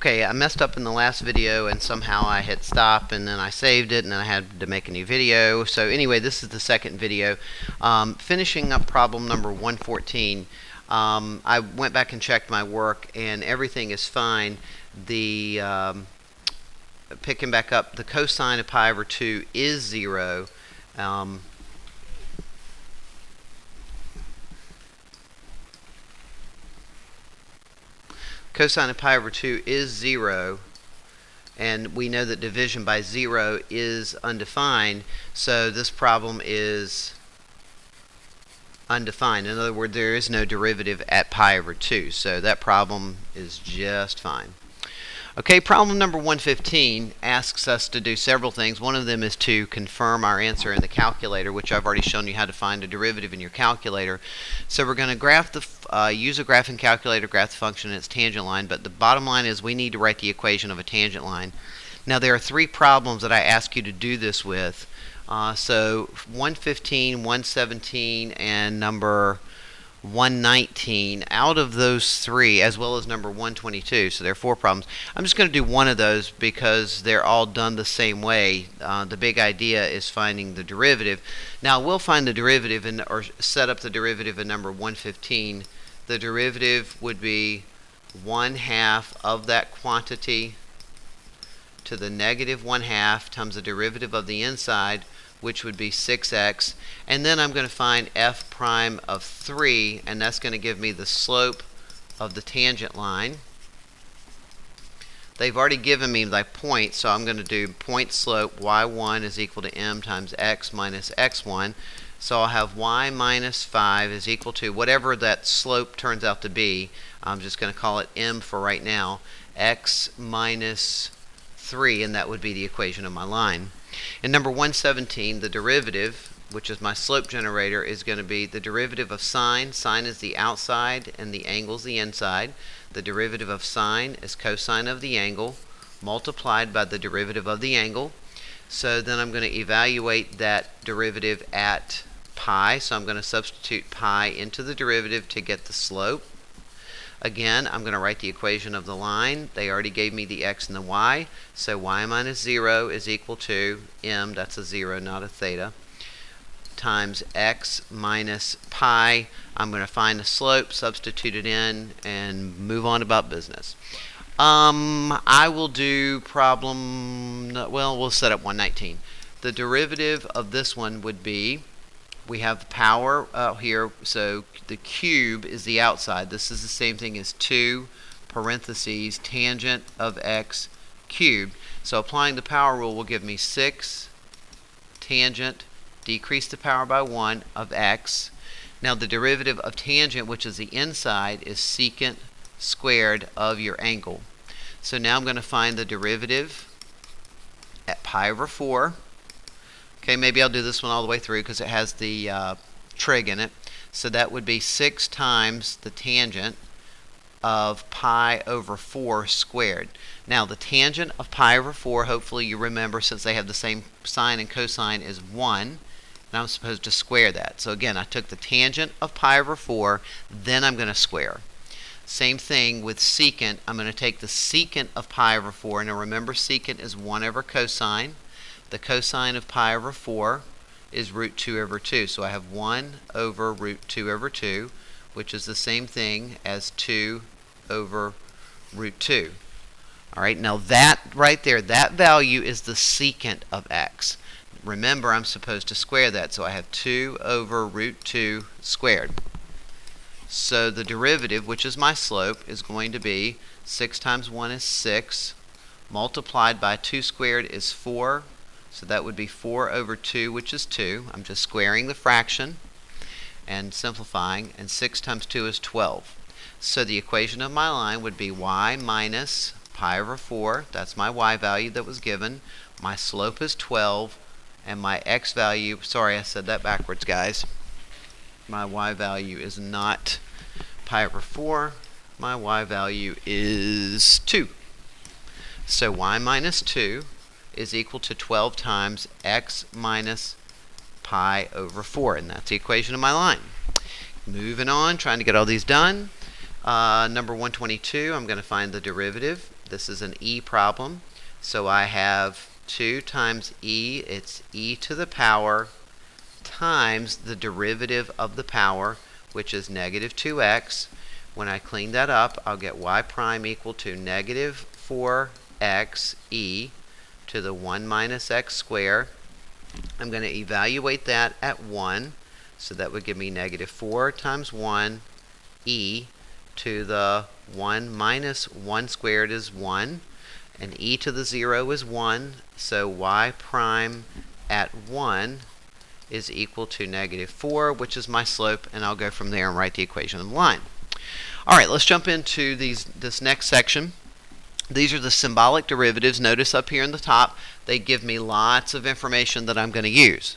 Okay, I messed up in the last video and somehow I hit stop and then I saved it and then I had to make a new video. So anyway, this is the second video. Finishing up problem number 114. I went back and checked my work and everything is fine. Picking back up, the cosine of pi over 2 is 0. Cosine of pi over 2 is 0, and we know that division by 0 is undefined, so this problem is undefined. In other words, there is no derivative at pi over 2, so that problem is just fine. Okay, problem number 115 asks us to do several things. One of them is to confirm our answer in the calculator, which I've already shown you how to find a derivative in your calculator. So we're going to use a graphing calculator, graph the function and its tangent line, but the bottom line is we need to write the equation of a tangent line. Now there are three problems that I ask you to do this with. So 115, 117, and number 119, out of those three, as well as number 122, so there are four problems. I'm just going to do one of those because they're all done the same way. The big idea is finding the derivative. Now we'll find the derivative or set up the derivative in number 115. The derivative would be 1/2 of that quantity to the negative 1/2 times the derivative of the inside, which would be 6x, and then I'm going to find f prime of 3, and that's going to give me the slope of the tangent line. They've already given me my point, so I'm going to do point slope y1 is equal to m times x minus x1. So I'll have y minus 5 is equal to whatever that slope turns out to be. I'm just going to call it m for right now, x minus 3, and that would be the equation of my line. In number 117, the derivative, which is my slope generator, is going to be the derivative of sine. Sine is the outside and the angle is the inside. The derivative of sine is cosine of the angle multiplied by the derivative of the angle. So then I'm going to evaluate that derivative at pi. So I'm going to substitute pi into the derivative to get the slope. Again, I'm going to write the equation of the line. They already gave me the x and the y, so y minus 0 is equal to m, that's a 0, not a theta, times x minus pi. I'm going to find the slope, substitute it in, and move on about business. I will do we'll set up 119. The derivative of this one would be, we have the power out here, so the cube is the outside. This is the same thing as 2 parentheses tangent of x cubed. So applying the power rule will give me 6 tangent, decrease the power by 1 of x. Now the derivative of tangent, which is the inside, is secant squared of your angle. So now I'm going to find the derivative at pi over 4. Okay, maybe I'll do this one all the way through because it has the trig in it. So that would be 6 times the tangent of pi over 4 squared. Now the tangent of pi over 4, hopefully you remember, since they have the same sine and cosine, is 1. And I'm supposed to square that. So again, I took the tangent of pi over 4, then I'm going to square. Same thing with secant. I'm going to take the secant of pi over 4. Now remember, secant is 1 over cosine. The cosine of pi over 4 is root 2 over 2. So I have 1 over root 2 over 2, which is the same thing as 2 over root 2. All right, now that right there, that value is the secant of x. Remember, I'm supposed to square that, so I have 2 over root 2 squared. So the derivative, which is my slope, is going to be 6 times 1 is 6, multiplied by 2 squared is 4. So that would be 4 over 2, which is 2. I'm just squaring the fraction and simplifying, and 6 times 2 is 12. So the equation of my line would be y minus pi over 4. That's my y value that was given. My slope is 12, and my x value, sorry I said that backwards, guys. My y value is not pi over 4. My y value is 2. So y minus 2 is equal to 12 times x minus pi over 4, and that's the equation of my line. Moving on, trying to get all these done. Number 122, I'm going to find the derivative This is an e problem. So I have 2 times e, it's e to the power, times the derivative of the power, which is negative 2x. When I clean that up, I'll get y prime equal to negative 4x e to the 1 minus x squared. I'm going to evaluate that at 1. So that would give me negative 4 times 1 e to the 1 minus 1 squared is 1. And e to the 0 is 1. So y prime at 1 is equal to negative 4, which is my slope. And I'll go from there and write the equation of the line. All right, let's jump into this next section. These are the symbolic derivatives. Notice up here in the top, they give me lots of information that I'm going to use.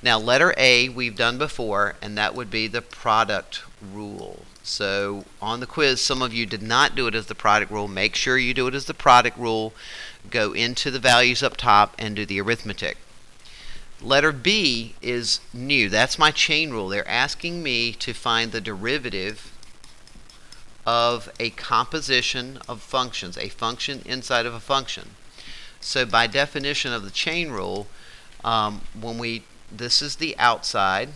Now, letter A we've done before, and that would be the product rule. So on the quiz, some of you did not do it as the product rule. Make sure you do it as the product rule. Go into the values up top and do the arithmetic. Letter B is new. That's my chain rule. They're asking me to find the derivative of a composition of functions, a function inside of a function. So by definition of the chain rule, this is the outside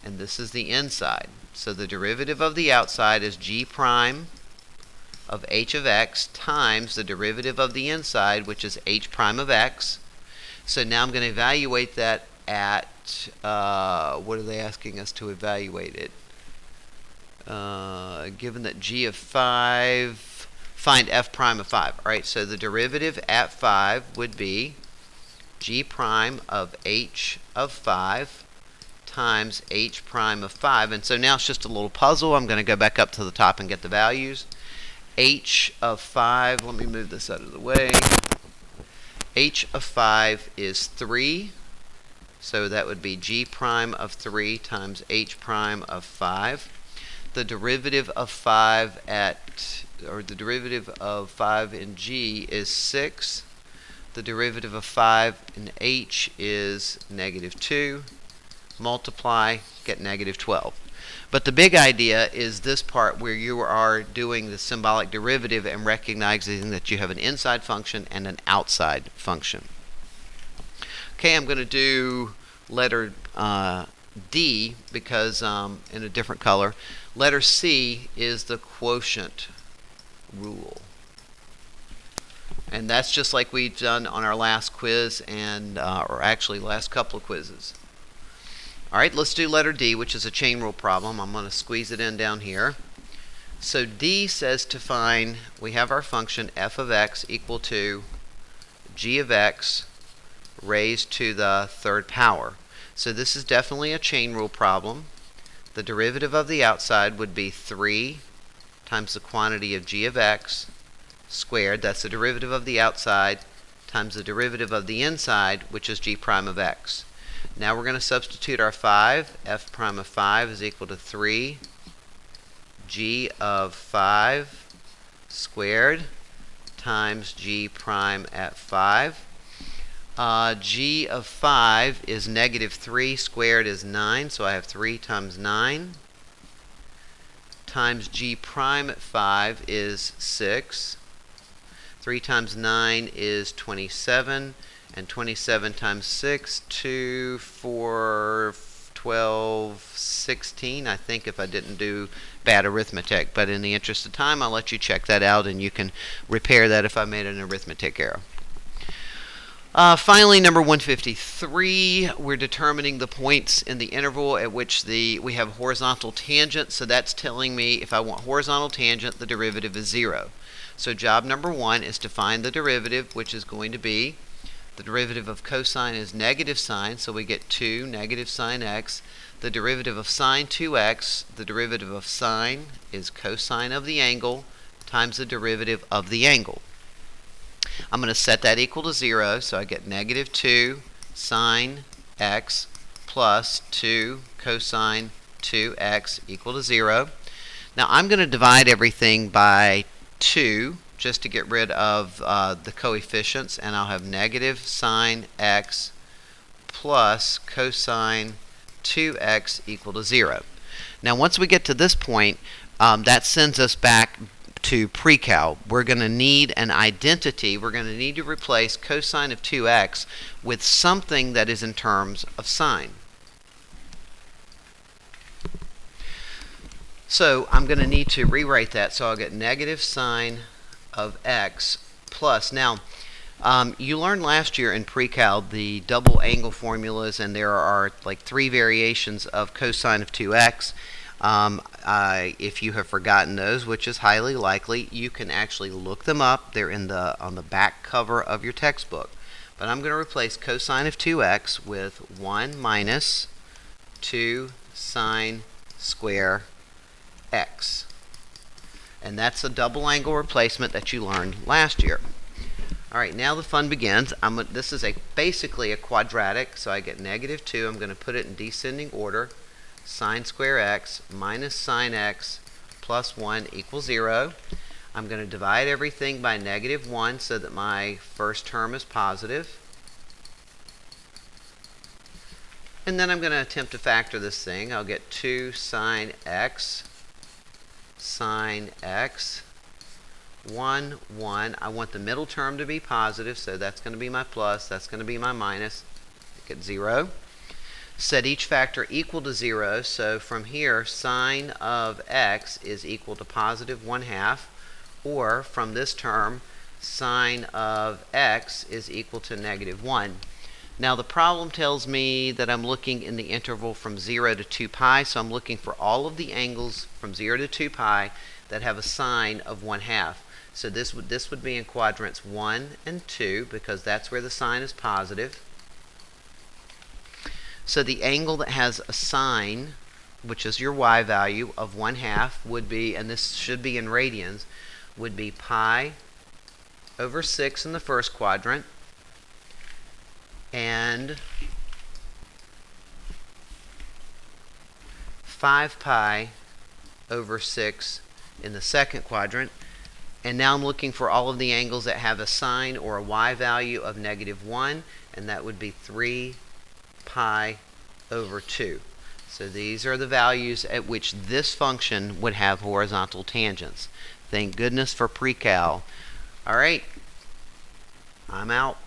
and this is the inside. So the derivative of the outside is g prime of h of x times the derivative of the inside, which is h prime of x. So now I'm going to evaluate that at, what are they asking us to evaluate it? Given that g of 5, find f prime of 5. All right, so the derivative at 5 would be g prime of h of 5 times h prime of 5. And so now it's just a little puzzle. I'm going to go back up to the top and get the values. H of 5, let me move this out of the way. H of 5 is 3. So that would be g prime of 3 times h prime of 5. The derivative of 5 the derivative of 5 in g is 6. The derivative of 5 in h is negative 2. Multiply, get negative 12. But the big idea is this part where you are doing the symbolic derivative and recognizing that you have an inside function and an outside function. Okay, I'm going to do letter D because in a different color. Letter C is the quotient rule. And that's just like we've done on our last quiz and or actually last couple of quizzes. All right, let's do letter D, which is a chain rule problem. I'm going to squeeze it in down here. So D says to find, we have our function f of x equal to g of x raised to the third power. So this is definitely a chain rule problem. The derivative of the outside would be 3 times the quantity of g of x squared. That's the derivative of the outside times the derivative of the inside, which is g prime of x. Now we're going to substitute our 5. F prime of 5 is equal to 3 g of 5 squared times g prime at 5. G of 5 is negative 3 squared is 9, so I have 3 times 9 times g prime at 5 is 6. 3 times 9 is 27, and 27 times 6, 2, 4, 12, 16, I think, if I didn't do bad arithmetic. But in the interest of time, I'll let you check that out, and you can repair that if I made an arithmetic error. Finally, number 153, we're determining the points in the interval at which we have horizontal tangent. So that's telling me if I want horizontal tangent, the derivative is 0. So job number 1 is to find the derivative, which is going to be the derivative of cosine is negative sine, so we get 2 negative sine x. The derivative of sine 2x, the derivative of sine is cosine of the angle times the derivative of the angle. I'm going to set that equal to 0, so I get negative 2 sine x plus 2 cosine 2x equal to 0. Now I'm going to divide everything by 2 just to get rid of the coefficients, and I'll have negative sine x plus cosine 2x equal to 0. Now once we get to this point, that sends us back to pre-cal. We're going to need an identity. We're going to need to replace cosine of 2x with something that is in terms of sine. So I'm going to need to rewrite that. So I'll get negative sine of x plus. Now, you learned last year in pre-cal the double angle formulas, and there are like 3 variations of cosine of 2x. If you have forgotten those, which is highly likely, you can actually look them up. They're on the back cover of your textbook. But I'm going to replace cosine of 2x with 1 minus 2 sine square x. And that's a double angle replacement that you learned last year. All right, now the fun begins. This is basically a quadratic, so I get negative 2. I'm going to put it in descending order. Sine square x minus sine x plus 1 equals 0. I'm going to divide everything by negative 1 so that my first term is positive. And then I'm going to attempt to factor this thing. I'll get 2 sine x, 1, 1. I want the middle term to be positive, so that's going to be my plus, that's going to be my minus. I get 0. Set each factor equal to 0, so from here, sine of x is equal to positive 1/2, or from this term, sine of x is equal to negative 1. Now the problem tells me that I'm looking in the interval from 0 to 2 pi, so I'm looking for all of the angles from 0 to 2 pi that have a sine of 1/2. So this would be in quadrants 1 and 2, because that's where the sine is positive. So the angle that has a sine, which is your y value, of 1/2 would be, and this should be in radians, would be pi over 6 in the first quadrant, and 5 pi over 6 in the second quadrant. And now I'm looking for all of the angles that have a sine or a y value of negative 1, and that would be 3 pi over 2. So these are the values at which this function would have horizontal tangents. Thank goodness for pre-cal. All right, I'm out.